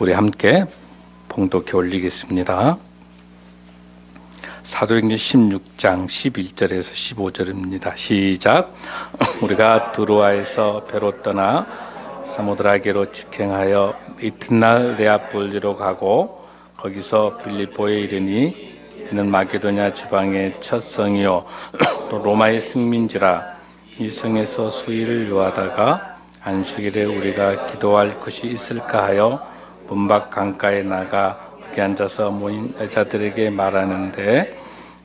우리 함께 봉독해 올리겠습니다. 사도행전 16장 11절에서 15절입니다. 시작. 우리가 두로아에서 배로 떠나 사모드라게로 직행하여 이튿날 네아폴리로 가고 거기서 빌립보에 이르니 이는 마게도냐 지방의 첫 성이요 또 로마의 식민지라. 이 성에서 수일을 요하다가 안식일에 우리가 기도할 곳이 있을까 하여 문밖 강가에 나가 거기 앉아서 모인 여자들에게 말하는데,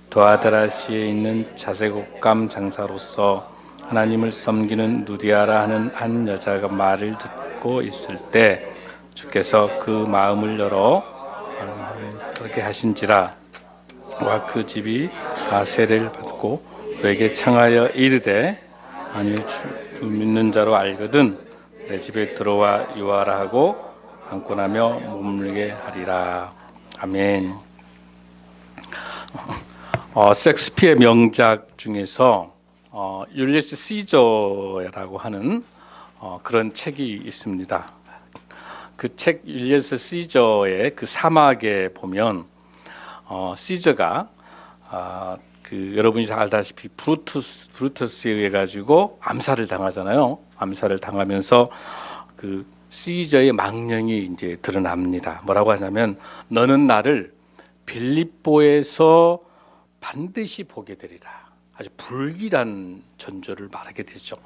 두아드라시에 있는 자색옷감 장사로서 하나님을 섬기는 누디아라 하는 한 여자가 말을 듣고 있을 때 주께서 그 마음을 열어 그렇게 하신지라. 와 그 집이 다 세례를 받고 그에게 청하여 이르되, 아니 주 믿는 자로 알거든 내 집에 들어와 유하라 하고 안고나며 머물게 하리라. 아멘. 섹스피어의 명작 중에서 율리스 시저라고 하는 그런 책이 있습니다. 그 책 율리스 시저의 그 사막에 보면 시저가 여러분이 잘 알다시피 브루투스에 의해 가지고 암살을 당하잖아요. 암살을 당하면서 그 시저의 망령이 이제 드러납니다. 뭐라고 하냐면, 너는 나를 빌립보에서 반드시 보게 되리라. 아주 불길한 전조를 말하게 되죠.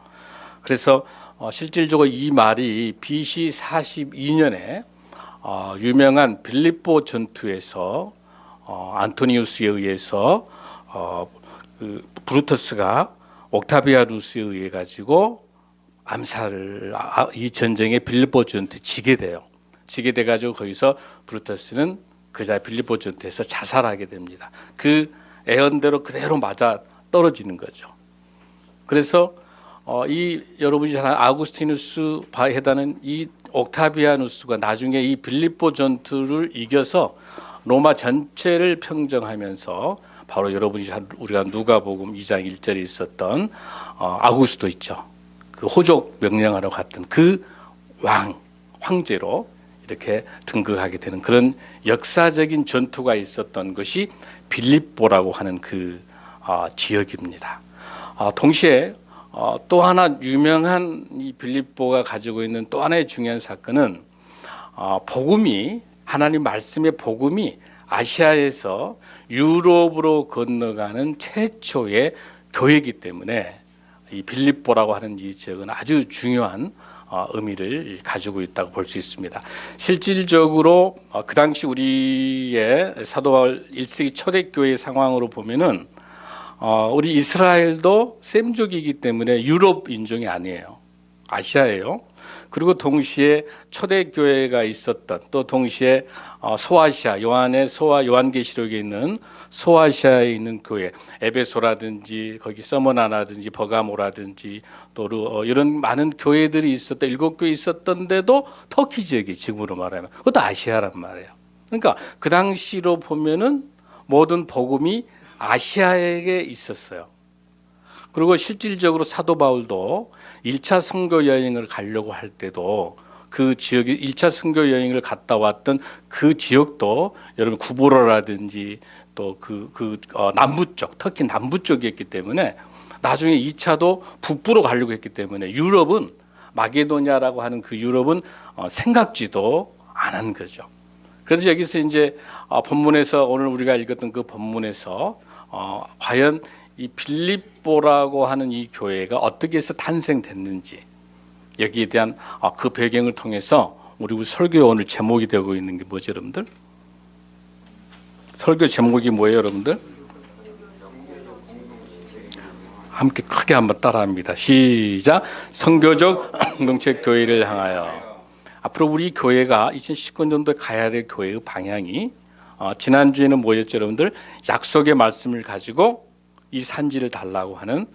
그래서 실질적으로 이 말이 BC 42년에 유명한 빌립보 전투에서 안토니우스에 의해서 그 브루터스가 옥타비아누스에 의해 가지고 암살을 이 전쟁에 빌립보 전투에 지게 돼요. 지게 돼 가지고 거기서 브루터스는 그자 빌립보 전투에서 자살하게 됩니다. 그 애언대로 그대로 맞아 떨어지는 거죠. 그래서 이 여러분이 잘 아는 아우구스티누스에 해당하는 이 옥타비아누스가 나중에 이 빌립보 전투를 이겨서 로마 전체를 평정하면서 바로 여러분이 우리가 누가복음 2장 1절에 있었던 아우구스도 있죠. 그 호족 명령하러 갔던 그 황제로 이렇게 등극하게 되는 그런 역사적인 전투가 있었던 것이 빌립보라고 하는 그 지역입니다. 동시에 또 하나 유명한 이 빌립보가 가지고 있는 또 하나의 중요한 사건은 복음이, 하나님 말씀의 복음이 아시아에서 유럽으로 건너가는 최초의 교회이기 때문에 이 빌립보라고 하는 이 지역은 아주 중요한 의미를 가지고 있다고 볼 수 있습니다. 실질적으로 그 당시 우리의 사도 바울 1세기 초대교회 상황으로 보면은 우리 이스라엘도 셈족이기 때문에 유럽 인종이 아니에요. 아시아예요. 그리고 동시에 초대교회가 있었던, 또 동시에 소아시아, 요한계시록에 있는 소아시아에 있는 교회, 에베소라든지 거기 서머나라든지 버가모라든지 또 이런 많은 교회들이 있었던, 7교회 있었던데도 터키 지역이 지금으로 말하면 그것도 아시아란 말이에요. 그러니까 그 당시로 보면은 모든 복음이 아시아에게 있었어요. 그리고 실질적으로 사도 바울도 1차 선교 여행을 가려고 할 때도 그 지역이 1차 선교 여행을 갔다 왔던 그 지역도 여러분 구브로라든지 또 남부 쪽, 터키 남부 쪽이었기 때문에 나중에 2차도 북부로 가려고 했기 때문에 유럽은, 마게도냐라고 하는 그 유럽은 생각지도 안 한 거죠. 그래서 여기서 이제 본문에서, 오늘 우리가 읽었던 그 본문에서 과연 이 빌립보라고 하는 이 교회가 어떻게 해서 탄생됐는지, 여기에 대한 그 배경을 통해서 우리 설교의 오늘 제목이 되고 있는 게 뭐죠, 여러분들? 설교 제목이 뭐예요, 여러분들? 함께 크게 한번 따라합니다. 시작. 선교적 공동체 교회를 향하여. 앞으로 우리 교회가 2019년도에 가야 될 교회의 방향이, 지난주에는 뭐였죠, 여러분들? 약속의 말씀을 가지고 이 산지를 달라고 하는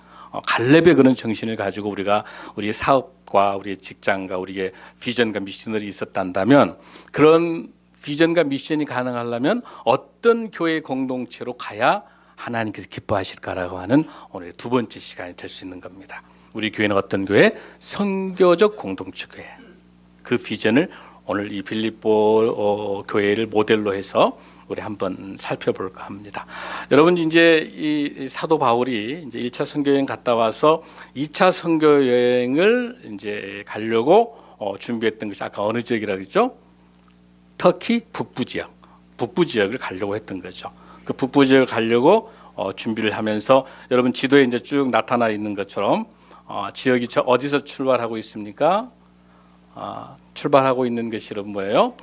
갈렙의 그런 정신을 가지고 우리가 우리의 사업과 우리의 직장과 우리의 비전과 미션들이 있었단다면, 그런 비전과 미션이 가능하려면 어떤 교회 공동체로 가야 하나님께서 기뻐하실까라고 하는 오늘 두 번째 시간이 될 수 있는 겁니다. 우리 교회는 어떤 교회? 선교적 공동체 교회. 그 비전을 오늘 이 빌립보 교회를 모델로 해서 우리 한번 살펴볼까 합니다. 여러분 이제 이 사도 바울이 이제 1차 선교 여행 갔다 와서 2차 선교 여행을 이제 가려고 준비했던 것이 아까 어느 지역이라고 했죠? 터키 북부 지역을 가려고 했던 거죠. 그 북부 지역을 가려고 준비를 하면서 여러분 지도에 이제 쭉 나타나 있는 것처럼 지역이 어디서 출발하고 있습니까? 출발하고 있는 것이 여러분 뭐예요?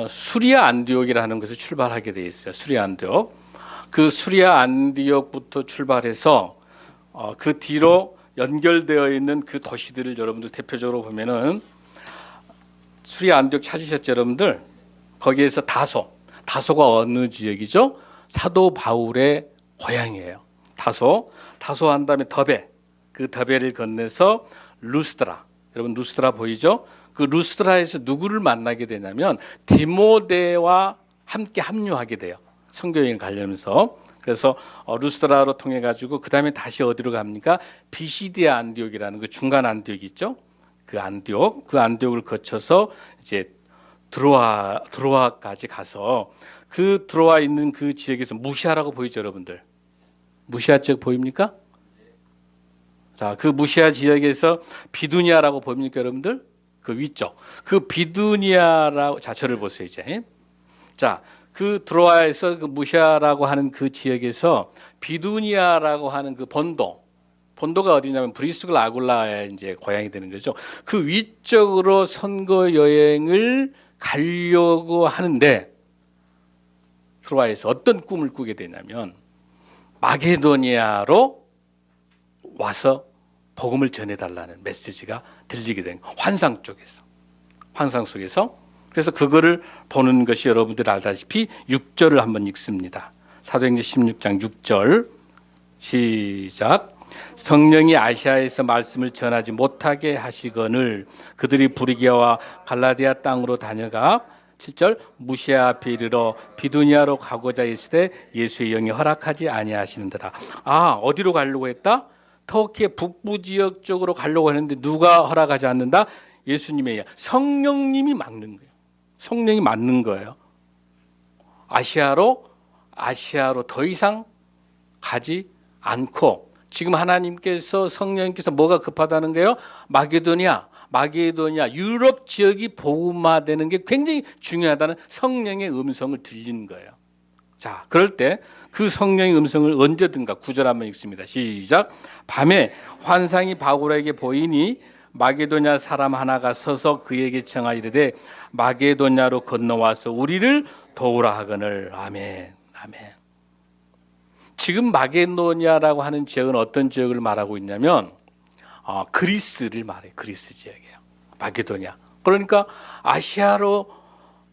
수리아 안디옥이라는 것을 출발하게 돼 있어요. 수리아 안디옥. 그 수리아 안디옥부터 출발해서 그 뒤로 연결되어 있는 그 도시들을 여러분들 대표적으로 보면은 수리아 안디옥 찾으셨죠, 여러분들? 거기에서 다소가 어느 지역이죠? 사도 바울의 고향이에요. 다소 한 다음에 더베, 그 더베를 건너서 루스드라. 여러분 루스드라 보이죠? 그 루스드라에서 누구를 만나게 되냐면 디모데와 함께 합류하게 돼요. 선교여행 가려면서. 그래서 루스드라로 통해 가지고 그 다음에 다시 어디로 갑니까? 비시디아 안디옥이라는 그 중간 안디옥이 있죠. 그 안디옥을 거쳐서 이제 드로아까지 가서 그 드로아 있는 그 지역에서 무시아라고 보이죠, 여러분들? 무시아 지역 보입니까? 자, 그 무시아 지역에서 비두니아라고 보입니까, 여러분들? 그 위쪽. 그 비두니아라고, 자, 저를 보세요, 이제. 자, 그 드로아에서 그 무시아라고 하는 그 지역에서 비두니아라고 하는 그 본도가 어디냐면 브리스글 아굴라의 이제 고향이 되는 거죠. 그 위쪽으로 선거 여행을 가려고 하는데 드로아에서 어떤 꿈을 꾸게 되냐면 마게도니아로 와서 복음을 전해달라는 메시지가 들리게 된 환상 속에서 그래서 그거를 보는 것이 여러분들 알다시피 6절을 한번 읽습니다. 사도행전 16장 6절 시작. 성령이 아시아에서 말씀을 전하지 못하게 하시거늘 그들이 부리기아와 갈라디아 땅으로 다녀가 7절 무시아 앞에 이르러 비두니아로 가고자 했을 때 예수의 영이 허락하지 아니하시는더라. 어디로 가려고 했다? 터키의 북부 지역 쪽으로 가려고 했는데 누가 허락하지 않는다? 예수님의 성령님이 막는 거예요. 성령이 맞는 거예요. 아시아로 더 이상 가지 않고 지금 하나님께서 성령님께서 뭐가 급하다는 거예요? 마게도니아 유럽 지역이 복음화되는 게 굉장히 중요하다는 성령의 음성을 들리는 거예요. 자, 그럴 때 그 성령의 음성을 언제든가 9절 한번 읽습니다. 시작. 밤에 환상이 바울에게 보이니 마게도냐 사람 하나가 서서 그에게 청하 이르되 마게도냐로 건너와서 우리를 도우라 하거늘. 아멘. 지금 마게도냐라고 하는 지역은 어떤 지역을 말하고 있냐면 그리스를 말해요. 그리스 지역이에요. 마게도냐. 그러니까 아시아로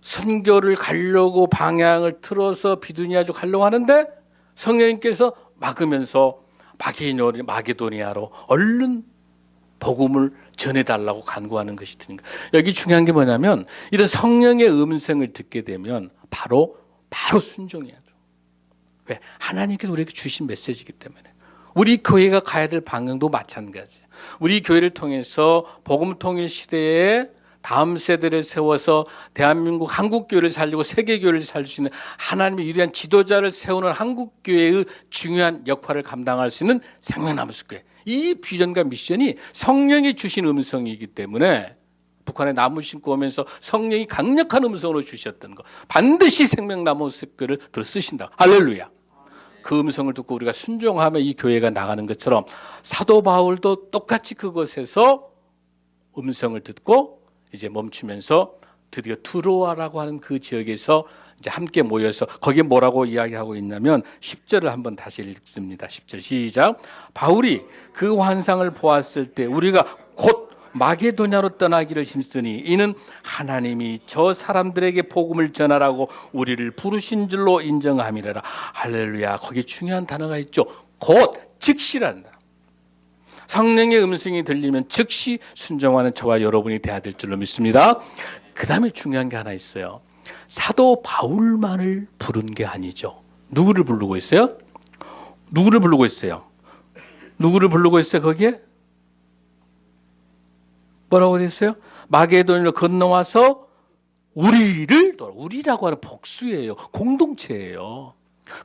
선교를 가려고 방향을 틀어서 비두니아로 가려고 하는데 성령님께서 막으면서 마게도니아로 얼른 복음을 전해달라고 간구하는 것이 드는 거예요. 여기 중요한 게 뭐냐면 이런 성령의 음성을 듣게 되면 바로 순종해야 돼요. 왜? 하나님께서 우리에게 주신 메시지이기 때문에. 우리 교회가 가야 될 방향도 마찬가지예요. 우리 교회를 통해서 복음 통일 시대에 다음 세대를 세워서 대한민국 한국교회를 살리고 세계교회를 살릴 수 있는 하나님의 위대한 지도자를 세우는 한국교회의 중요한 역할을 감당할 수 있는 생명나무숲교회. 이 비전과 미션이 성령이 주신 음성이기 때문에 북한에 나무 심고 오면서 성령이 강력한 음성으로 주셨던 거 반드시 생명나무숲교회를 들어 쓰신다. 할렐루야. 그 음성을 듣고 우리가 순종하며 이 교회가 나가는 것처럼 사도 바울도 똑같이 그곳에서 음성을 듣고 이제 멈추면서 드디어 드로아라고 하는 그 지역에서 이제 함께 모여서 거기에 뭐라고 이야기하고 있냐면 10절을 한번 다시 읽습니다. 10절 시작. 바울이 그 환상을 보았을 때 우리가 곧 마게도냐로 떠나기를 힘쓰니 이는 하나님이 저 사람들에게 복음을 전하라고 우리를 부르신 줄로 인정함이라. 할렐루야. 거기에 중요한 단어가 있죠. 곧 즉시란다. 성령의 음성이 들리면 즉시 순종하는 저와 여러분이 돼야 될 줄로 믿습니다. 그 다음에 중요한 게 하나 있어요. 사도 바울만을 부른 게 아니죠. 누구를 부르고 있어요? 누구를 부르고 있어요? 거기에? 뭐라고 되어 있어요? 마게도니아로 건너와서 우리라고 하는 복수예요. 공동체예요.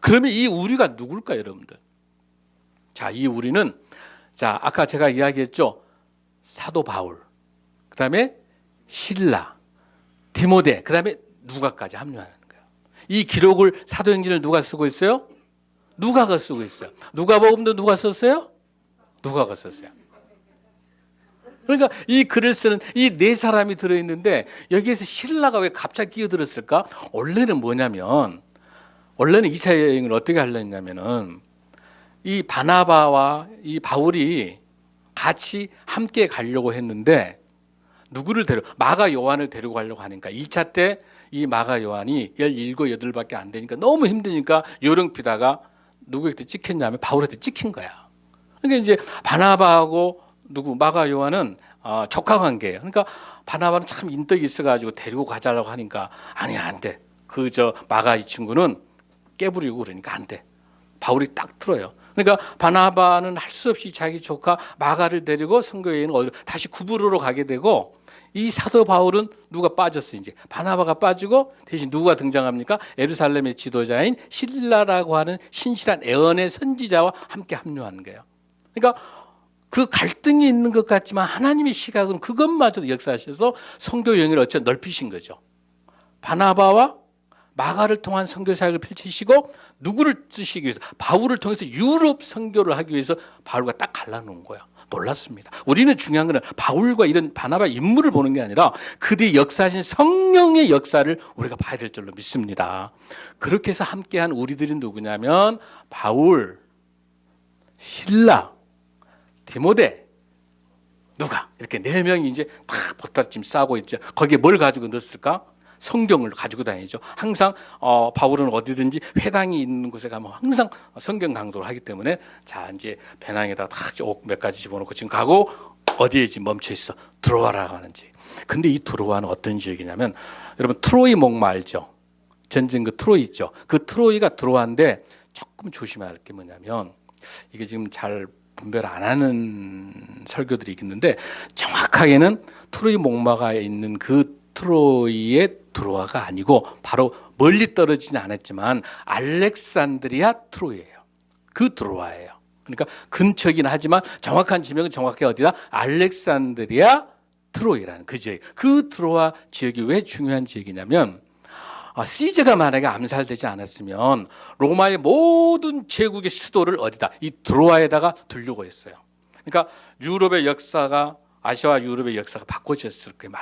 그러면 이 우리가 누굴까요, 여러분들? 자, 이 우리는 자, 아까 제가 이야기했죠. 사도 바울, 그다음에 실라, 디모데, 그다음에 누가까지 합류하는 거예요. 이 기록을 사도행전을 누가 쓰고 있어요? 누가가 쓰고 있어요. 누가복음도 누가 썼어요? 누가가 썼어요. 그러니까 이 글을 쓰는 이 네 사람이 들어있는데 여기에서 실라가 왜 갑자기 끼어들었을까? 원래는 이사 여행을 어떻게 하려냐면은 이 바나바와 이 바울이 같이 함께 가려고 했는데 누구를 마가 요한을 데리고 가려고 하니까 1차 때 이 마가 요한이 17, 8밖에 안 되니까 너무 힘드니까 요령 피다가 누구한테 찍혔냐면 바울한테 찍힌 거야. 그러니까 이제 바나바하고 마가 요한은 적화 관계예요. 그러니까 바나바는 참 인덕이 있어가지고 데리고 가자라고 하니까 아니야, 안 돼. 마가 이 친구는 깨부리고 그러니까 안 돼. 바울이 딱 틀어요. 그러니까 바나바는 할 수 없이 자기 조카 마가를 데리고 선교 여행을 다시 구부로로 가게 되고 이 사도 바울은 누가 빠졌어 이제 바나바가 빠지고 대신 누가 등장합니까? 예루살렘의 지도자인 실라라고 하는 신실한 애언의 선지자와 함께 합류하는 거예요. 그러니까 그 갈등이 있는 것 같지만 하나님의 시각은 그것마저도 역사하셔서 선교 여행을 어째 넓히신 거죠. 바나바와 마가를 통한 선교 사역을 펼치시고 누구를 쓰시기 위해서 바울을 통해서 유럽 선교를 하기 위해서 바울과 딱 갈라놓은 거야. 놀랐습니다. 우리는 중요한 것은 바울과 이런 바나바 인물을 보는 게 아니라 그들이 역사하신 성령의 역사를 우리가 봐야 될 줄로 믿습니다. 그렇게 해서 함께한 우리들은 누구냐면 바울, 실라, 디모데, 누가 이렇게 네 명이 이제 다 보따리짐 싸고 있죠. 거기에 뭘 가지고 넣었을까? 성경을 가지고 다니죠. 항상 바울은 어디든지 회당이 있는 곳에 가면 항상 성경 강도를 하기 때문에 자 이제 배낭에다 몇 가지 집어넣고 지금 가고 어디에 지금 멈춰 있어 들어와라고 하는지. 근데 이 드로아는 어떤 지역이냐면 여러분 트로이 목마 알죠? 전쟁 그 트로이 있죠. 그 트로이가 드로아인데 조금 조심해야 할 게 뭐냐면 이게 지금 잘 분별 안 하는 설교들이 있는데 정확하게는 트로이 목마가 있는 그 트로이의 드로아가 아니고 바로 멀리 떨어지진 않았지만 알렉산드리아 트로이예요. 그 드로아예요. 그러니까 근처긴 하지만 정확한 지명은 정확히 어디다? 알렉산드리아 트로이라는 그 지역. 그 드로아 지역이 왜 중요한 지역이냐면 시저가 만약에 암살되지 않았으면 로마의 모든 제국의 수도를 어디다? 이 드로아에다가 두려고 했어요. 그러니까 유럽의 역사가 아시아와 유럽의 역사가 바꿔졌을 거예요.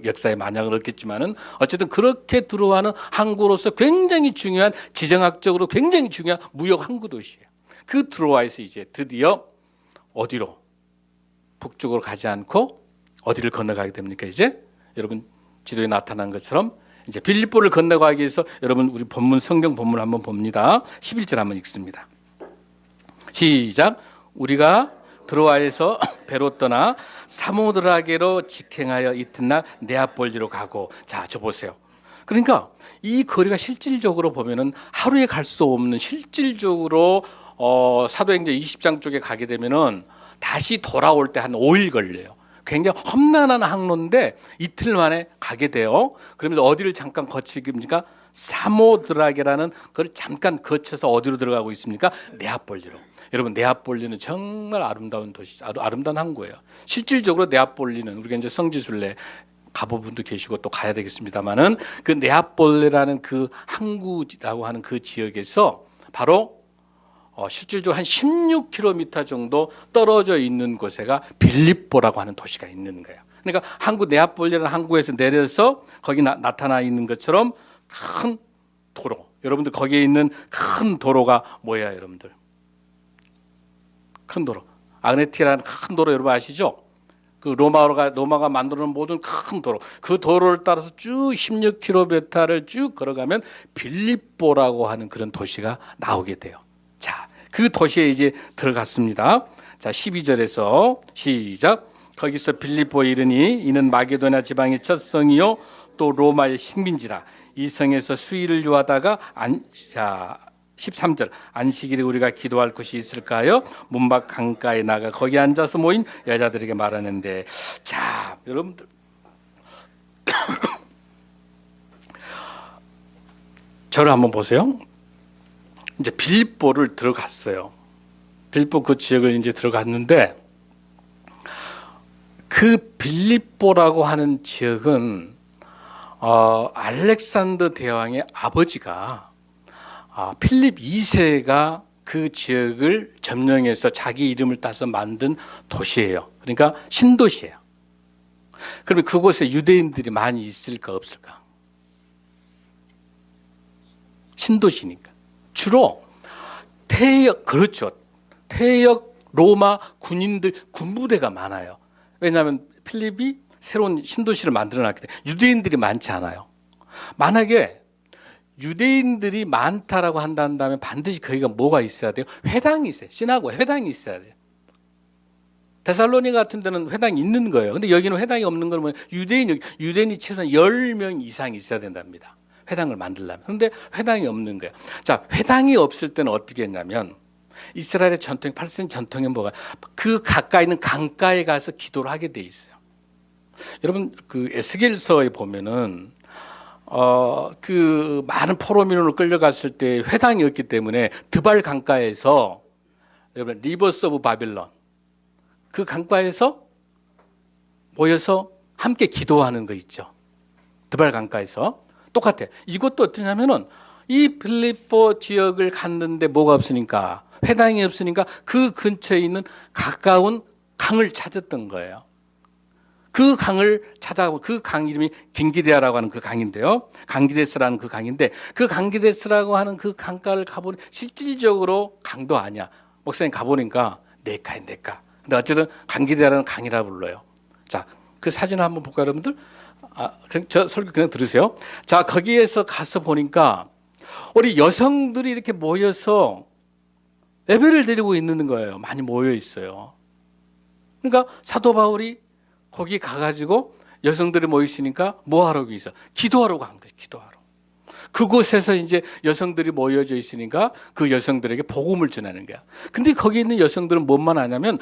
역사의 만약을 얻겠지만은 어쨌든 그렇게 들어와는 항구로서 굉장히 중요한 지정학적으로 굉장히 중요한 무역 항구 도시예요. 그 드로아에서 이제 드디어 어디로 북쪽으로 가지 않고 어디를 건너가게 됩니까? 이제 여러분 지도에 나타난 것처럼 이제 빌립보를 건너가기 위해서 여러분 우리 성경 본문 한번 봅니다. 11절 한번 읽습니다. 시작. 우리가 드로아에서 배로 떠나 사모드라게로 직행하여 이튿날 네아폴리로 가고. 자, 저 보세요. 그러니까 이 거리가 실질적으로 보면은 하루에 갈 수 없는 실질적으로 사도행전 20장 쪽에 가게 되면은 다시 돌아올 때 한 5일 걸려요. 굉장히 험난한 항로인데 이틀 만에 가게 돼요. 그러면서 어디를 잠깐 거치기입니까? 사모드라게라는 그걸 잠깐 거쳐서 어디로 들어가고 있습니까? 네아폴리로. 여러분 네아폴리는 정말 아름다운 도시, 아름다운 항구예요. 실질적으로 네아폴리는 우리가 이제 성지순례 가본 분도 계시고 또 가야 되겠습니다만은 그 네아폴리라는 그 항구라고 하는 그 지역에서 바로 실질적으로 한 16km 정도 떨어져 있는 곳에가 빌립보라고 하는 도시가 있는 거예요. 그러니까 네아폴리라는 항구에서 내려서 거기 나타나 있는 것처럼 큰 도로. 여러분들 거기에 있는 큰 도로가 뭐야, 여러분들? 큰 도로. 아그네티라는 큰 도로 여러분 아시죠? 그 로마가 만들어놓은 모든 큰 도로. 그 도로를 따라서 쭉 16km를 쭉 걸어가면 빌립보라고 하는 그런 도시가 나오게 돼요. 자, 그 도시에 이제 들어갔습니다. 자, 12절에서 시작. 거기서 빌립보에 이르니 이는 마게도냐 지방의 첫 성이요 또 로마의 식민지라. 이 성에서 수일을 유하다가 13절 안식일에 우리가 기도할 곳이 있을까요? 문밖 강가에 나가 거기 앉아서 모인 여자들에게 말하는데, 자, 여러분들 저를 한번 보세요. 이제 빌립보를 들어갔어요. 빌립보 그 지역을 이제 들어갔는데 그 빌립보라고 하는 지역은 알렉산더 대왕의 아버지가 필립 2세가 그 지역을 점령해서 자기 이름을 따서 만든 도시예요. 그러니까 신도시예요. 그러면 그곳에 유대인들이 많이 있을까 없을까? 신도시니까. 주로 퇴역, 그렇죠. 퇴역 로마 군인들 군부대가 많아요. 왜냐하면 필립이 새로운 신도시를 만들어놨기 때문에 유대인들이 많지 않아요. 만약에 유대인들이 많다라고 한다면 반드시 거기가 뭐가 있어야 돼요? 회당이 있어요. 시나고 회당이 있어야 돼요. 데살로니가 같은 데는 회당이 있는 거예요. 근데 여기는 회당이 없는 건 뭐예요? 유대인이 최소한 10명 이상 있어야 된답니다. 회당을 만들려면. 그런데 회당이 없는 거예요. 자, 회당이 없을 때는 어떻게 했냐면 이스라엘의 전통, 팔레스타인 전통에 뭐가 그 가까이 있는 강가에 가서 기도를 하게 돼 있어요. 여러분 그 에스겔서에 보면은 그 많은 포로민으로 끌려갔을 때 회당이 없기 때문에 드발 강가에서 여러분 리버스 오브 바빌론 그 강가에서 모여서 함께 기도하는 거 있죠. 드발 강가에서 똑같아. 이것도 어떠냐면은 이 필립보 지역을 갔는데 뭐가 없으니까 회당이 없으니까 그 근처에 있는 가까운 강을 찾았던 거예요. 그 강을 찾아가고 그 강 이름이 긴기데아라고 하는 그 강인데요. 강기데스라는 그 강인데 그 강기데스라고 하는 그 강가를 가보니 실질적으로 강도 아니야. 목사님 가보니까 네카야 네카. 근데 어쨌든 강기데아라는 강이라 불러요. 자, 그 사진을 한번 볼까요, 여러분들? 저 설교 그냥 들으세요. 자, 거기에서 가서 보니까 우리 여성들이 이렇게 모여서 예배를 드리고 있는 거예요. 많이 모여 있어요. 그러니까 사도 바울이 거기 가가지고 여성들이 모이시니까 뭐 하러 있어? 기도하러 간 거예요. 기도하러. 그곳에서 이제 여성들이 모여져 있으니까 그 여성들에게 복음을 전하는 거야. 근데 거기 있는 여성들은 뭔만 하냐면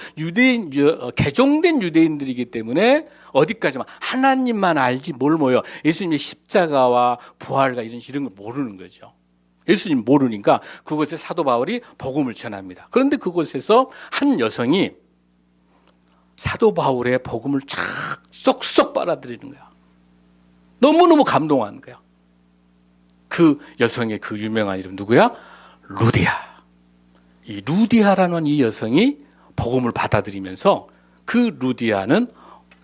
개종된 유대인들이기 때문에 어디까지만 하나님만 알지 뭘 모여. 예수님의 십자가와 부활과 이런 걸 모르는 거죠. 예수님 모르니까 그곳에 사도 바울이 복음을 전합니다. 그런데 그곳에서 한 여성이 사도 바울의 복음을 쫙 쏙쏙 빨아들이는 거야. 너무너무 감동한 거야. 그 여성의 그 유명한 이름 누구야? 루디아. 이 루디아라는 이 여성이 복음을 받아들이면서 그 루디아는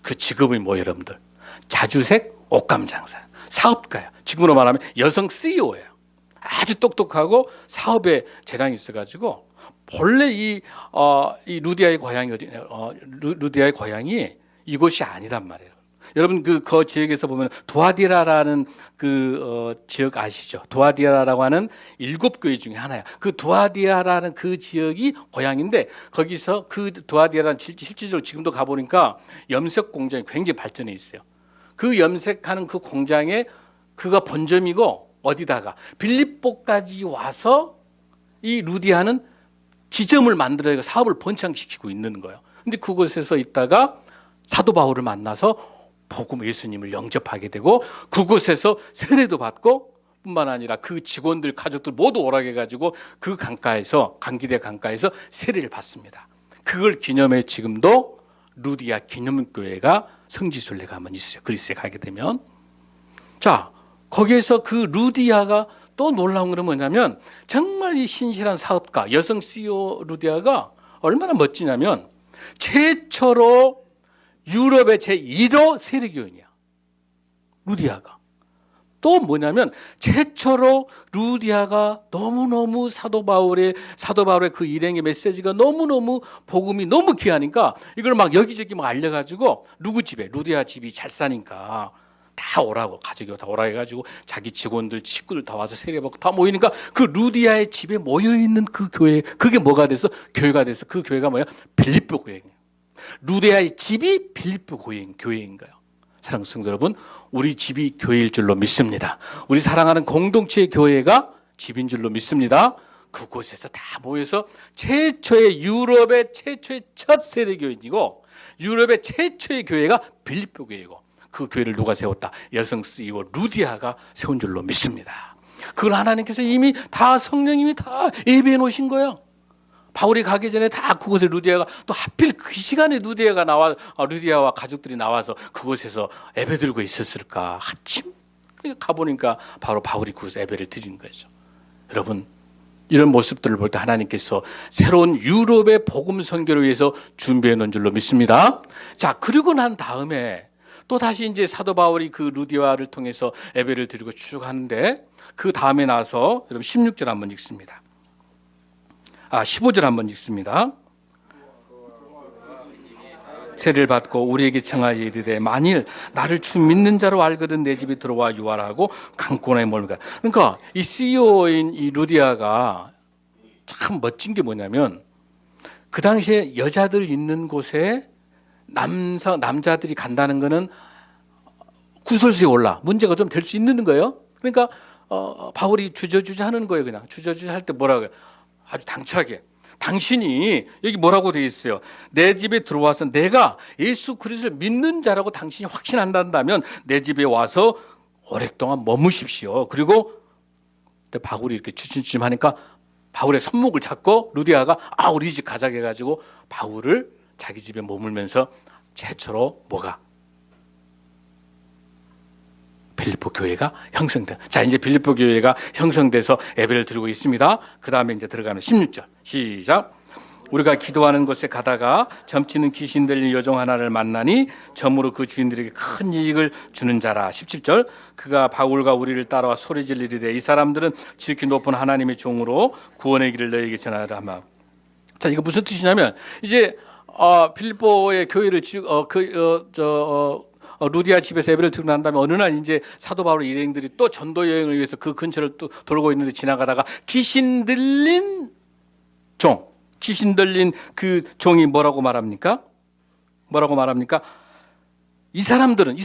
그 직업이 뭐예요, 여러분들? 자주색 옷감 장사. 사업가야. 지금으로 말하면 여성 CEO예요. 아주 똑똑하고 사업에 재량이 있어가지고 본래 이 루디아의 고향이 루디아의 고향이 이곳이 아니란 말이에요. 여러분 그 지역에서 보면 두아디라라는 지역 아시죠? 두아디라라고 하는 7교회 중에 하나야. 그 두아디라라는 그 지역이 고향인데 거기서 그 두아디라라는 실질적으로 지금도 가보니까 염색 공장이 굉장히 발전해 있어요. 그 염색하는 그 공장에 그가 본점이고 어디다가 빌립보까지 와서 이 루디아는 지점을 만들어야 사업을 번창시키고 있는 거예요. 근데 그곳에서 있다가 사도 바울을 만나서 복음 예수님을 영접하게 되고 그곳에서 세례도 받고 뿐만 아니라 그 직원들 가족들 모두 오라게 해가지고 그 강기대 강가에서 세례를 받습니다. 그걸 기념해 지금도 루디아 기념교회가 성지순례 가면 있어요. 그리스에 가게 되면. 자, 거기에서 그 루디아가 또 놀라운 건 뭐냐면 정말 이 신실한 사업가 여성 CEO 루디아가 얼마나 멋지냐면 최초로 유럽의 제1호 세례교인이야. 루디아가. 또 뭐냐면 최초로 루디아가 너무너무 사도 바울의 그 일행의 메시지가 너무너무 복음이 너무 귀하니까 이걸 막 여기저기 막 알려가지고 누구 집에 루디아 집이 잘 사니까 다 오라고 가족이 다 오라 해가지고 자기 직원들 식구들 다 와서 세례받고 다 모이니까 그 루디아의 집에 모여있는 그 교회 그게 뭐가 돼서 교회가 돼서 그 교회가 뭐야? 빌립보 교회예요. 루디아의 집이 빌립보 교회인 거예요. 사랑하는 성도 여러분, 우리 집이 교회일 줄로 믿습니다. 우리 사랑하는 공동체의 교회가 집인 줄로 믿습니다. 그곳에서 다 모여서 유럽의 최초의 첫 세례교인이고 유럽의 최초의 교회가 빌립보 교회고 그 교회를 누가 세웠다? 여성 CEO 루디아가 세운 줄로 믿습니다. 그걸 하나님께서 이미 다 성령님이 다 예비해 놓으신 거예요. 바울이 가기 전에 다 그곳에 루디아가 또 하필 그 시간에 루디아와 가족들이 나와서 그곳에서 예배 드리고 있었을까. 아침 가보니까 바로 바울이 그곳에 예배를 드리는 거죠. 여러분, 이런 모습들을 볼 때 하나님께서 새로운 유럽의 복음 선교를 위해서 준비해 놓은 줄로 믿습니다. 자, 그리고 난 다음에 또 다시 이제 사도 바울이 그 루디아를 통해서 예배를 드리고 쭉 하는데 그 다음에 나서 여러분 16절 한번 읽습니다. 15절 한번 읽습니다. 세를 받고 우리에게 청하여 이르되 만일 나를 주 믿는 자로 알거든 내 집에 들어와 유하라고 강권에 몰가. 그러니까 이 CEO인 이 루디아가 참 멋진 게 뭐냐면 그 당시에 여자들 있는 곳에 남자들이 간다는 거는 구설수에 올라 문제가 좀 될 수 있는 거예요. 그러니까 바울이 주저주저 하는 거예요. 그냥 주저주저 할 때 뭐라고 해요? 아주 당차게 당신이 여기 뭐라고 되어 있어요? 내 집에 들어와서 내가 예수 그리스도를 믿는 자라고 당신이 확신한다면 내 집에 와서 오랫동안 머무십시오. 그리고 바울이 이렇게 주춤주춤하니까 바울의 손목을 잡고 루디아가 우리 집 가자 해가지고 바울을 자기 집에 머물면서 최초로 뭐가? 빌립보 교회가 형성돼. 자, 이제 빌립보 교회가 형성돼서 예배를 드리고 있습니다. 그 다음에 이제 들어가면 16절. 시작. 우리가 기도하는 곳에 가다가 점치는 귀신 들린 여종 하나를 만나니 점으로 그 주인들에게 큰 이익을 주는 자라. 17절. 그가 바울과 우리를 따라와 소리 질리되 이 사람들은 지극히 높은 하나님의 종으로 구원의 길을 너에게 전하라 하마. 자, 이거 무슨 뜻이냐면 이제 빌립보의 교회를 루디아 집에서 예배를 드리고 난 다음에 어느 날 이제 사도 바울 일행들이 또 전도 여행을 위해서 그 근처를 또 돌고 있는데 지나가다가 귀신 들린 그 종이 뭐라고 말합니까? 이 사람들은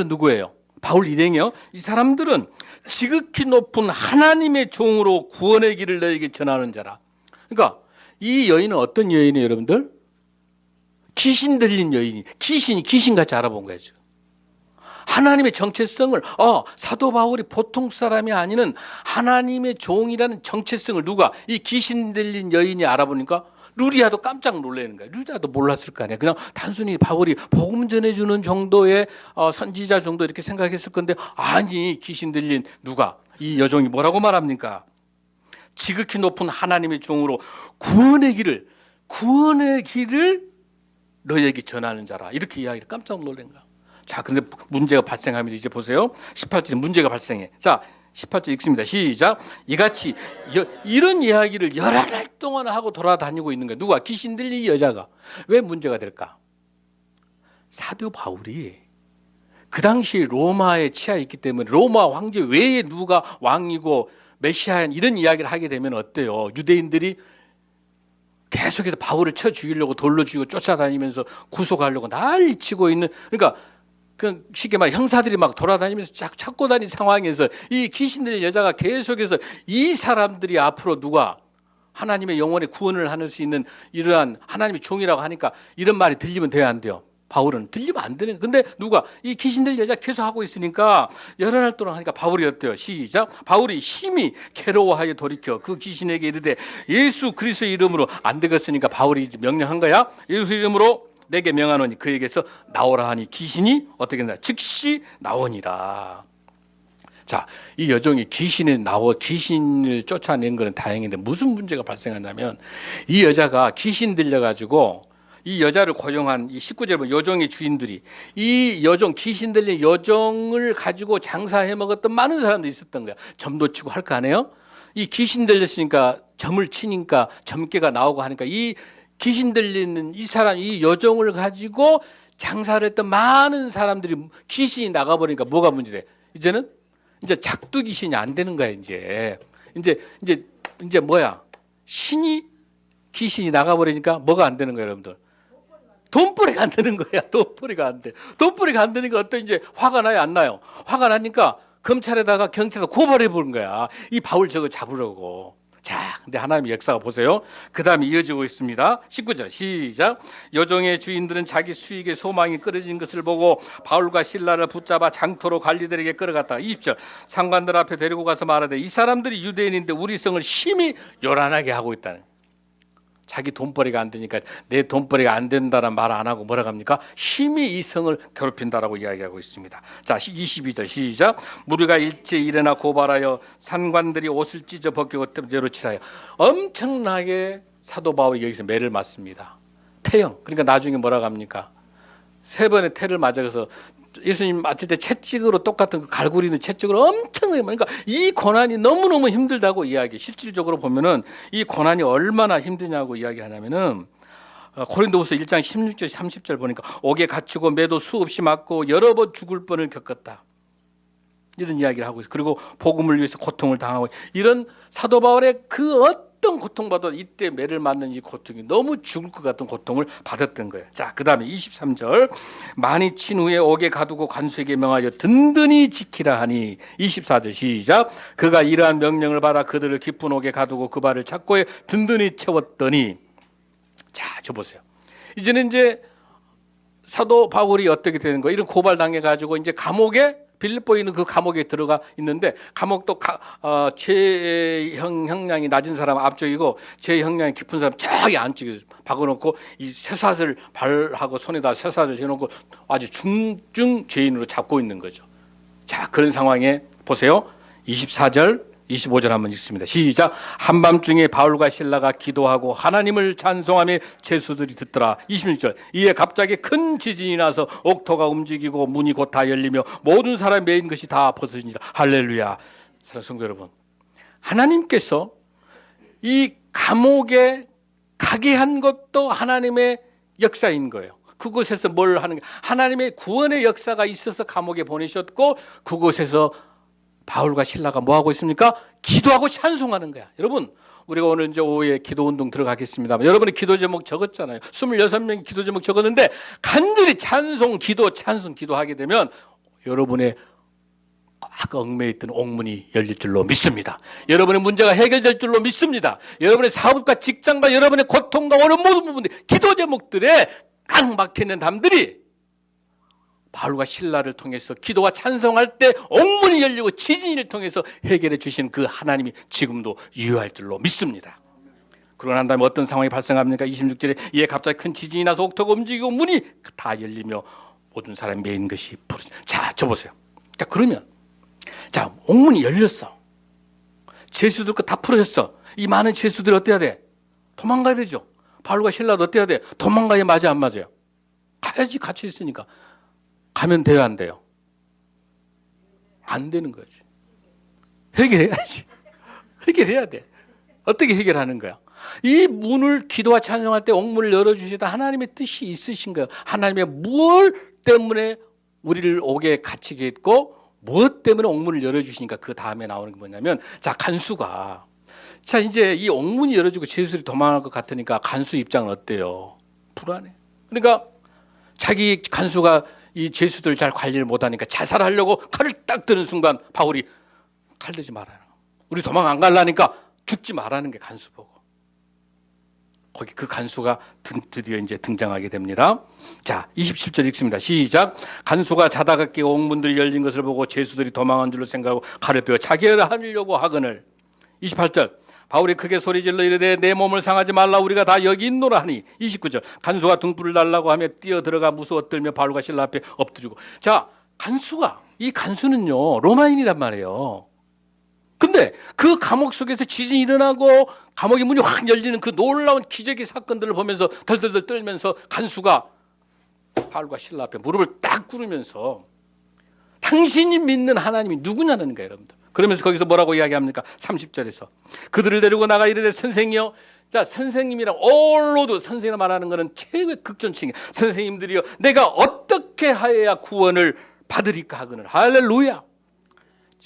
누구예요? 바울 일행이요. 이 사람들은 지극히 높은 하나님의 종으로 구원의 길을 너에게 전하는 자라. 그러니까 이 여인은 어떤 여인이에요, 여러분들? 귀신 들린 여인이 귀신같이 알아본 거예요. 지금. 하나님의 정체성을 사도 바울이 보통 사람이 아니는 하나님의 종이라는 정체성을 누가 이 귀신 들린 여인이 알아보니까 루디아도 깜짝 놀라는 거예요. 루디아도 몰랐을 거 아니에요. 그냥 단순히 바울이 복음 전해주는 정도의 선지자 정도 이렇게 생각했을 건데 아니 귀신 들린 누가 이 여종이 뭐라고 말합니까? 지극히 높은 하나님의 종으로 구원의 길을 너희에게 전하는 자라. 이렇게 이야기를 깜짝 놀란 거야. 자, 근데 문제가 발생합니다. 이제 보세요. 18절에 문제가 발생해. 자, 18절 읽습니다. 시작. 이같이 이런 이야기를 여러 달 동안 하고 돌아다니고 있는 거야. 누가? 귀신 들린 여자가. 왜 문제가 될까? 사도 바울이 그 당시 로마에 치하에 있기 때문에 로마 황제 외에 누가 왕이고 메시아인 이런 이야기를 하게 되면 어때요? 유대인들이 계속해서 바울을 쳐 죽이려고 돌로 죽이고 쫓아다니면서 구속하려고 난리치고 있는, 그러니까 그 쉽게 말해 형사들이 막 돌아다니면서 찾고 다니는 상황에서 이 귀신 들린 여자가 계속해서 이 사람들이 앞으로 누가 하나님의 영혼의 구원을 할 수 있는 이러한 하나님의 종이라고 하니까 이런 말이 들리면 돼야 안 돼요? 바울은 들리면 안 되는. 근데 누가 이 귀신 들린 여자 계속 하고 있으니까 여러 날 동안 하니까 바울이 어때요? 시작. 바울이 심히 괴로워하여 돌이켜 그 귀신에게 이르되 예수 그리스도의 이름으로 안 되겠으니까 바울이 명령한 거야. 예수 이름으로 내게 명하노니 그에게서 나오라 하니 귀신이 어떻게 된다? 즉시 나오니라. 자, 이 여종이 귀신을 쫓아낸 거는 다행인데 무슨 문제가 발생하냐면 이 여자가 귀신 들려가지고 이 여자를 고용한 이 19절 보면 여종의 주인들이 이 여종 귀신 들린 여종을 가지고 장사해 먹었던 많은 사람들이 있었던 거야. 점도 치고 할 거 아니에요? 이 귀신 들렸으니까 점을 치니까 점괘가 나오고 하니까 이 귀신 들리는 이 사람, 이 여종을 가지고 장사를 했던 많은 사람들이 귀신이 나가버리니까 뭐가 문제돼? 이제는 이제 작두 귀신이 안 되는 거야, 이제 뭐야? 신이 귀신이 나가버리니까 뭐가 안 되는 거야, 여러분들? 돈벌이가 안 되는 거야, 돈벌이가 안 돼. 돈벌이가 안 되니까 어떤 이제 화가 나요, 안 나요? 화가 나니까 검찰에다가 경찰에다 고발해 보는 거야. 이 바울 저거 잡으려고. 자, 근데 하나님의 역사가 보세요. 그 다음에 이어지고 있습니다. 19절 시작. 여종의 주인들은 자기 수익의 소망이 끊어진 것을 보고 바울과 실라를 붙잡아 장터로 관리들에게 끌어갔다. 20절 상관들 앞에 데리고 가서 말하되 이 사람들이 유대인인데 우리 성을 심히 요란하게 하고 있다는. 자기 돈벌이가 안 되니까 내 돈벌이가 안 된다는 말 안 하고 뭐라고 합니까? 심히 이 성을 괴롭힌다라고 이야기하고 있습니다. 자, 22절 시작. 무리가 일제 일어나 고발하여 산관들이 옷을 찢어 벗기고 떼로 칠하여 엄청나게 사도 바울이 여기서 매를 맞습니다. 태형. 그러니까 나중에 뭐라고 합니까? 3번의 태를 맞아서 예수님 맞을 때 채찍으로 똑같은 그 갈고리 있는 채찍으로 엄청나게, 그러니까 이 고난이 너무너무 힘들다고 이야기. 실질적으로 보면은 이 고난이 얼마나 힘드냐고 이야기하냐면은 고린도후서 1장 16절 30절 보니까 옥에 갇히고 매도 수없이 맞고 여러 번 죽을 뻔을 겪었다. 이런 이야기를 하고 있어요. 그리고 복음을 위해서 고통을 당하고, 이런 사도 바울의 그 어떤 고통받아도 이때 매를 맞는 이 고통이 너무 죽을 것 같은 고통을 받았던 거예요. 자, 그 다음에 23절 많이 친 후에 옥에 가두고 관수에게 명하여 든든히 지키라 하니. 24절 시작. 그가 이러한 명령을 받아 그들을 깊은 옥에 가두고 그 발을 착고에 든든히 채웠더니. 자, 저 보세요. 이제는 이제 사도 바울이 어떻게 되는 거예요? 이런 고발 당해가지고 이제 감옥에, 빌립보에 있는 그 감옥에 들어가 있는데, 감옥도 제 형량이 낮은 사람 앞쪽이고 제 형량이 깊은 사람 저기 안쪽에 박아놓고 이 쇠사슬 발하고 손에다 쇠사슬 해놓고 아주 중증 죄인으로 잡고 있는 거죠. 자, 그런 상황에 보세요. 24절 25절 한번 읽습니다. 시작. 한밤중에 바울과 실라가 기도하고 하나님을 찬송하며 제수들이 듣더라. 26절 이에 갑자기 큰 지진이 나서 옥토가 움직이고 문이 곧 다 열리며 모든 사람이 매인 것이 다 벗어지니라. 할렐루야. 사랑하는 성도 여러분, 하나님께서 이 감옥에 가게 한 것도 하나님의 역사인 거예요. 그곳에서 뭘 하는 게, 하나님의 구원의 역사가 있어서 감옥에 보내셨고, 그곳에서 바울과 실라가 뭐 하고 있습니까? 기도하고 찬송하는 거야. 여러분, 우리가 오늘 이제 오후에 기도 운동 들어가겠습니다. 여러분이 기도 제목 적었잖아요. 26명이 기도 제목 적었는데 간절히 찬송, 기도, 찬송, 기도하게 되면 여러분의 얽매여 있던 옥문이 열릴 줄로 믿습니다. 여러분의 문제가 해결될 줄로 믿습니다. 여러분의 사업과 직장과 여러분의 고통과 어려운 모든 부분들, 기도 제목들에 딱 막혀있는 담들이 바울과 실라를 통해서 기도와 찬송할 때 옥문이 열리고 지진을 통해서 해결해 주신 그 하나님이 지금도 유효할 줄로 믿습니다. 그러고 난 다음에 어떤 상황이 발생합니까? 26절에 이에 갑자기 큰 지진이 나서 옥토가 움직이고 문이 다 열리며 모든 사람이 매인 것이 부르짖. 자, 저 보세요. 자, 그러면 자, 옥문이 열렸어. 죄수들 거 다 풀어졌어. 이 많은 죄수들이 어때야 돼? 도망가야 되죠. 바울과 실라도 어때야 돼? 도망가야 맞아, 안 맞아요? 가야지, 같이 있으니까. 가면 돼요, 안 돼요? 안 되는 거지. 해결해야지. 해결해야 돼. 어떻게 해결하는 거야? 이 문을 기도와 찬송할 때 옥문을 열어주시다 하나님의 뜻이 있으신 거예요. 하나님의 무엇 때문에 우리를 옥에 갇히게 했고 무엇 때문에 옥문을 열어주시니까 그 다음에 나오는 게 뭐냐면, 자, 간수가, 자, 이제 이 옥문이 열어주고 죄수들이 도망갈 것 같으니까 간수 입장은 어때요? 불안해. 그러니까 자기 간수가 이 죄수들 잘 관리를 못하니까 자살하려고 칼을 딱 드는 순간 바울이 칼 들지 말아요. 우리 도망 안 가려니까 죽지 말라는 게 간수 보고. 거기 그 간수가 드디어 이제 등장하게 됩니다. 자, 27절 읽습니다. 시작. 간수가 자다가 깨어 옥문들이 열린 것을 보고 죄수들이 도망한 줄로 생각하고 칼을 빼어 자결을 하려고 하거늘. 28절 바울이 크게 소리질러 이르되 내 몸을 상하지 말라, 우리가 다 여기 있노라 하니. 29절 간수가 등불을 달라고 하며 뛰어 들어가 무서워 떨며 바울과 실라 앞에 엎드리고. 자, 간수가, 이 간수는요 로마인이란 말이에요. 근데 그 감옥 속에서 지진이 일어나고 감옥의 문이 확 열리는 그 놀라운 기적의 사건들을 보면서 덜덜덜 떨면서 간수가 바울과 실라 앞에 무릎을 딱 꿇으면서 당신이 믿는 하나님이 누구냐는 거예요, 여러분들. 그러면서 거기서 뭐라고 이야기합니까? 30절에서 그들을 데리고 나가 이르되 선생이여. 자, 선생님이랑 올로드, 선생이라 말하는 것은 최고의 극존칭이에요. 선생님들이여, 내가 어떻게 하여야 구원을 받으리까 하거늘. 할렐루야.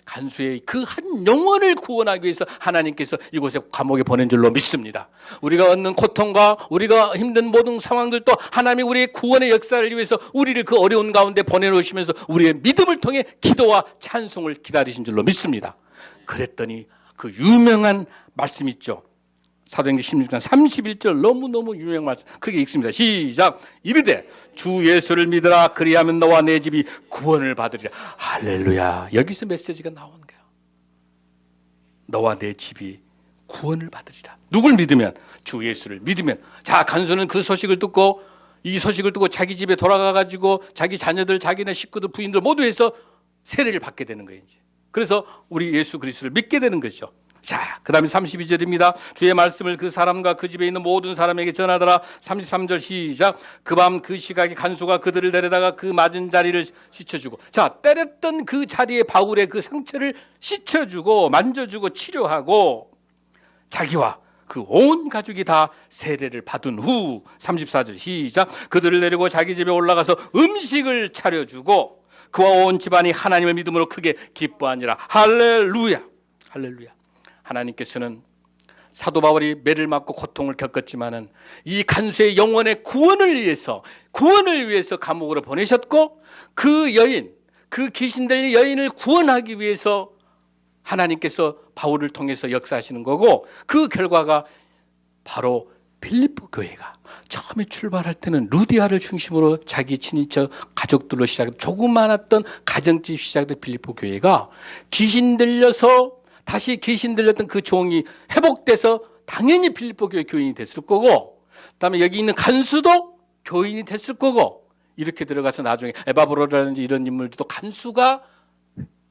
간수의 그 한 영혼을 구원하기 위해서 하나님께서 이곳에 감옥에 보낸 줄로 믿습니다. 우리가 얻는 고통과 우리가 힘든 모든 상황들도 하나님이 우리의 구원의 역사를 위해서 우리를 그 어려운 가운데 보내놓으시면서 우리의 믿음을 통해 기도와 찬송을 기다리신 줄로 믿습니다. 그랬더니 그 유명한 말씀 있죠. 사도행전 16장 31절 너무너무 유명한 말씀. 그렇게 읽습니다. 시작. 이르되 주 예수를 믿으라. 그리하면 너와 내 집이 구원을 받으리라. 할렐루야. 여기서 메시지가 나오는 거야. 너와 내 집이 구원을 받으리라. 누굴 믿으면? 주 예수를 믿으면. 자, 간수는 그 소식을 듣고, 이 소식을 듣고 자기 집에 돌아가가지고 자기 자녀들, 자기네 식구들, 부인들 모두 해서 세례를 받게 되는 거예요. 이제. 그래서 우리 예수 그리스도를 믿게 되는 거죠. 자, 그 다음에 32절입니다. 주의 말씀을 그 사람과 그 집에 있는 모든 사람에게 전하더라. 33절 시작. 그 밤 그 시각에 간수가 그들을 데려다가 그 맞은 자리를 씻혀주고, 자, 때렸던 그 자리에 바울의 그 상처를 씻혀주고 만져주고 치료하고 자기와 그 온 가족이 다 세례를 받은 후 34절 시작. 그들을 내리고 자기 집에 올라가서 음식을 차려주고 그와 온 집안이 하나님을 믿음으로 크게 기뻐하니라. 할렐루야. 할렐루야. 하나님께서는 사도 바울이 매를 맞고 고통을 겪었지만은 이 간수의 영혼의 구원을 위해서 감옥으로 보내셨고, 그 여인, 그 귀신 들린 여인을 구원하기 위해서 하나님께서 바울을 통해서 역사하시는 거고, 그 결과가 바로 빌립보 교회가 처음에 출발할 때는 루디아를 중심으로 자기 친인척 가족들로 시작했던 조그마했던 가정집 시작된 빌립보 교회가 귀신 들려서 다시 귀신 들렸던 그 종이 회복돼서 당연히 빌립보 교회 교인이 됐을 거고, 그다음에 여기 있는 간수도 교인이 됐을 거고, 이렇게 들어가서 나중에 에바브로라든지 이런 인물들도 간수가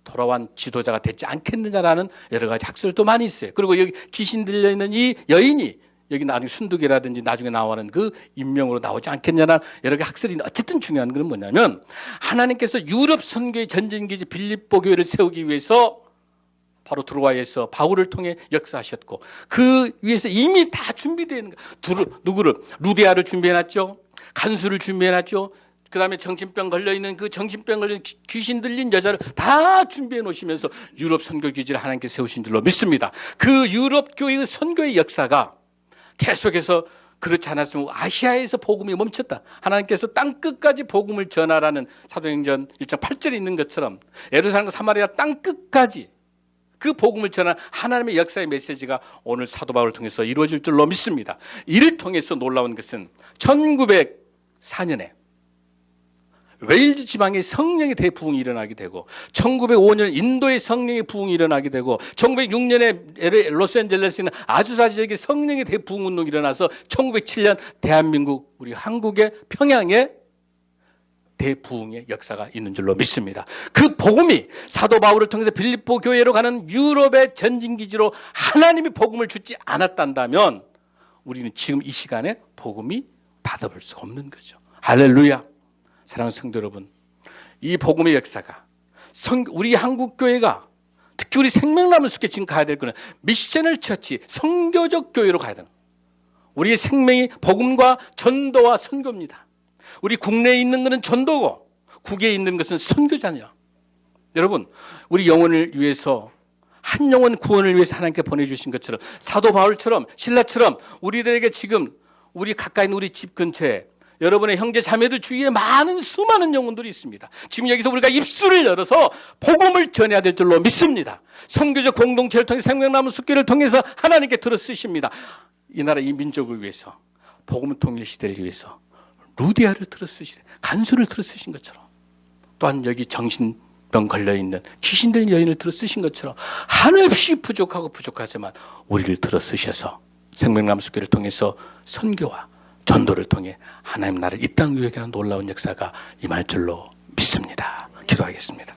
돌아온 지도자가 됐지 않겠느냐라는 여러 가지 학설도 많이 있어요. 그리고 여기 귀신 들려 있는 이 여인이 여기 나중에 순두개라든지 나중에 나오는 그 인명으로 나오지 않겠냐는 여러 가지 학설이 있는데, 어쨌든 중요한 건 뭐냐면 하나님께서 유럽 선교의 전진기지 빌립보 교회를 세우기 위해서 바로 드로아에서 바울을 통해 역사하셨고, 그 위해서 이미 다 준비되어 있는 거예요. 누구를? 루디아를 준비해놨죠. 간수를 준비해놨죠. 그 다음에 정신병 걸려있는 그 정신병 걸린 귀신 들린 여자를 다 준비해 놓으시면서 유럽 선교기지를 하나님께서 세우신 줄로 믿습니다. 그 유럽 교회의 선교의 역사가 계속해서 그렇지 않았으면 아시아에서 복음이 멈췄다. 하나님께서 땅끝까지 복음을 전하라는 사도행전 1장 8절에 있는 것처럼 예루살렘과 사마리아 땅끝까지 그 복음을 전한 하나님의 역사의 메시지가 오늘 사도 바울을 통해서 이루어질 줄로 믿습니다. 이를 통해서 놀라운 것은 1904년에 웨일즈 지방의 성령의 대부흥이 일어나게 되고, 1905년 인도의 성령의 부흥이 일어나게 되고, 1906년에 로스앤젤레스에 있는 아주사 지역의 성령의 대부흥 운동이 일어나서 1907년 대한민국, 우리 한국의 평양에 대부흥의 역사가 있는 줄로 믿습니다. 그 복음이 사도 바울을 통해서 빌립보 교회로 가는 유럽의 전진기지로 하나님이 복음을 주지 않았단다면 우리는 지금 이 시간에 복음이 받아볼 수가 없는 거죠. 할렐루야. 사랑하는 성도 여러분, 이 복음의 역사가 우리 한국교회가 특히 우리 생명나무 숲에 지금 가야 될 거는 미셔널 처치, 선교적 교회로 가야 되는, 우리의 생명이 복음과 전도와 선교입니다. 우리 국내에 있는 것은 전도고 국외에 있는 것은 선교잖아요. 여러분, 우리 영혼을 위해서, 한 영혼 구원을 위해서 하나님께 보내주신 것처럼 사도 바울처럼 신라처럼 우리들에게 지금 우리 가까이 있는 우리 집 근처에 여러분의 형제 자매들 주위에 많은 수많은 영혼들이 있습니다. 지금 여기서 우리가 입술을 열어서 복음을 전해야 될 줄로 믿습니다. 선교적 공동체를 통해 생명나무 숲교를 통해서 하나님께 들어 쓰십니다. 이 나라 이 민족을 위해서, 복음 통일 시대를 위해서 루디아를 들어 쓰시되 간수를 들어 쓰신 것처럼, 또한 여기 정신병 걸려있는 귀신 들린 여인을 들어 쓰신 것처럼 한없이 부족하고 부족하지만 우리를 들어 쓰셔서 생명나무 숲교를 통해서 선교와 전도를 통해 하나님 나라를 이 땅 위에 하는 놀라운 역사가 임할 줄로 믿습니다. 기도하겠습니다.